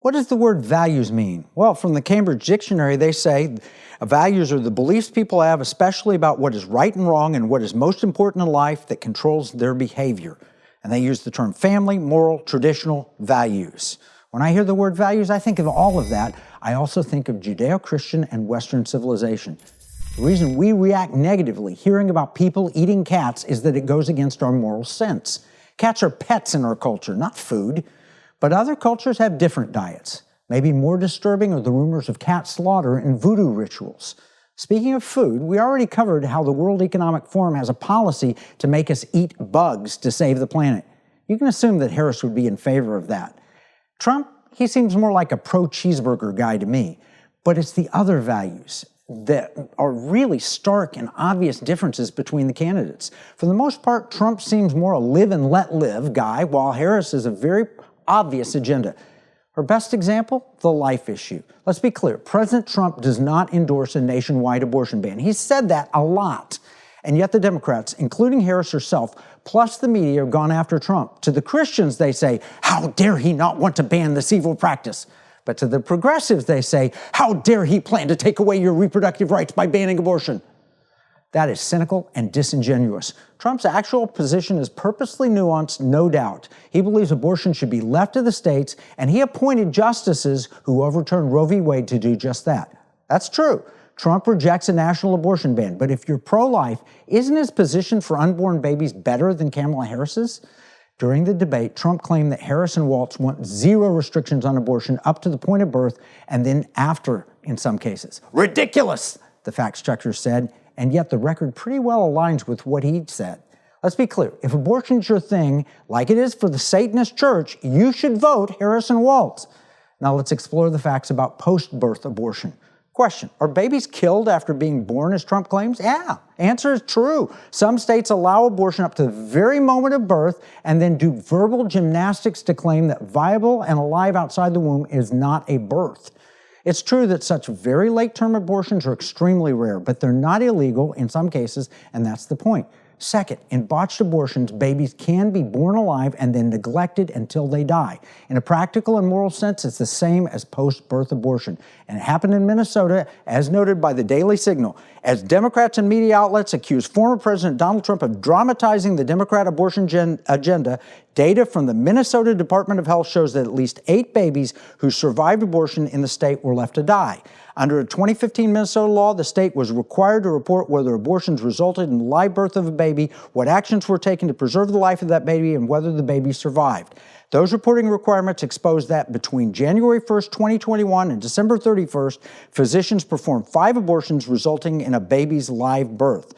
What does the word values mean? Well, from the Cambridge Dictionary, they say values are the beliefs people have, especially about what is right and wrong and what is most important in life that controls their behavior. And they use the term family, moral, traditional values. When I hear the word values, I think of all of that. I also think of Judeo-Christian and Western civilization. The reason we react negatively hearing about people eating cats is that it goes against our moral sense. Cats are pets in our culture, not food. But other cultures have different diets. Maybe more disturbing are the rumors of cat slaughter and voodoo rituals. Speaking of food, we already covered how the World Economic Forum has a policy to make us eat bugs to save the planet. You can assume that Harris would be in favor of that. Trump, he seems more like a pro-cheeseburger guy to me. But it's the other values that are really stark and obvious differences between the candidates. For the most part, Trump seems more a live and let live guy, while Harris is a very obvious agenda. Her best example, the life issue. Let's be clear, President Trump does not endorse a nationwide abortion ban. He's said that a lot. And yet the Democrats, including Harris herself, plus the media, have gone after Trump. To the Christians, they say, how dare he not want to ban this evil practice? But to the progressives, they say, how dare he plan to take away your reproductive rights by banning abortion? That is cynical and disingenuous. Trump's actual position is purposely nuanced, no doubt. He believes abortion should be left to the states, and he appointed justices who overturned Roe v. Wade to do just that. That's true. Trump rejects a national abortion ban, but if you're pro-life, isn't his position for unborn babies better than Kamala Harris's? During the debate, Trump claimed that Harris and Walz want zero restrictions on abortion up to the point of birth and then after in some cases. Ridiculous, the fact-checkers said. And yet the record pretty well aligns with what he said. Let's be clear, if abortion's your thing, like it is for the Satanist church, you should vote Harris and Walz. Now let's explore the facts about post-birth abortion. Question, are babies killed after being born, as Trump claims? Yeah, answer is true. Some states allow abortion up to the very moment of birth and then do verbal gymnastics to claim that viable and alive outside the womb is not a birth. It's true that such very late-term abortions are extremely rare, but they're not illegal in some cases, and that's the point. Second, in botched abortions, babies can be born alive and then neglected until they die. In a practical and moral sense, it's the same as post-birth abortion. And it happened in Minnesota, as noted by the Daily Signal. As Democrats and media outlets accuse former President Donald Trump of dramatizing the Democrat abortion agenda, data from the Minnesota Department of Health shows that at least 8 babies who survived abortion in the state were left to die. Under a 2015 Minnesota law, the state was required to report whether abortions resulted in the live birth of a baby, what actions were taken to preserve the life of that baby, and whether the baby survived. Those reporting requirements exposed that between January 1st, 2021 and December 31st, physicians performed 5 abortions resulting in a baby's live birth.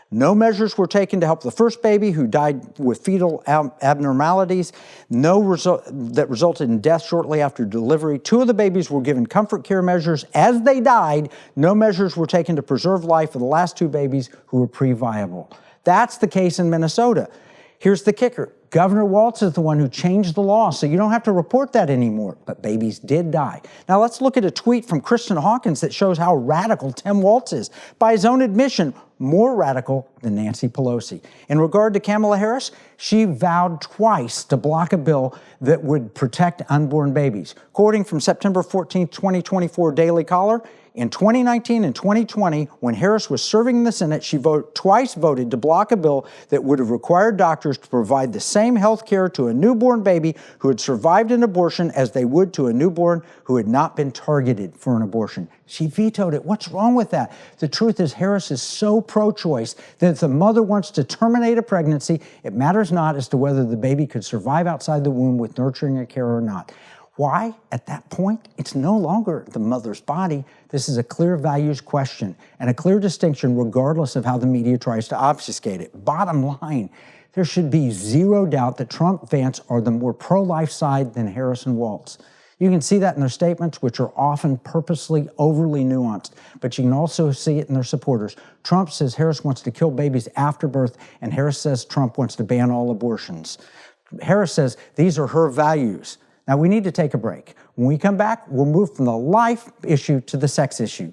No measures were taken to help the first baby who died with fetal abnormalities, that resulted in death shortly after delivery. 2 of the babies were given comfort care measures as they died. No measures were taken to preserve life for the last 2 babies who were pre-viable. That's the case in Minnesota. Here's the kicker. Governor Walz is the one who changed the law, so you don't have to report that anymore. But babies did die. Now let's look at a tweet from Kristen Hawkins that shows how radical Tim Walz is. By his own admission, more radical than Nancy Pelosi. In regard to Kamala Harris, she vowed twice to block a bill that would protect unborn babies. Quoting from September 14, 2024 Daily Caller, in 2019 and 2020, when Harris was serving in the Senate, she twice voted to block a bill that would have required doctors to provide the same health care to a newborn baby who had survived an abortion as they would to a newborn who had not been targeted for an abortion. She vetoed it. What's wrong with that? The truth is Harris is so pro-choice that if the mother wants to terminate a pregnancy, it matters not as to whether the baby could survive outside the womb with nurturing and care or not. Why? At that point, it's no longer the mother's body. This is a clear values question and a clear distinction regardless of how the media tries to obfuscate it. Bottom line, there should be zero doubt that Trump, Vance are the more pro-life side than Harris and Walz. You can see that in their statements, which are often purposely overly nuanced, but you can also see it in their supporters. Trump says Harris wants to kill babies after birth, and Harris says Trump wants to ban all abortions. Harris says these are her values. Now, we need to take a break. When we come back, we'll move from the life issue to the sex issue.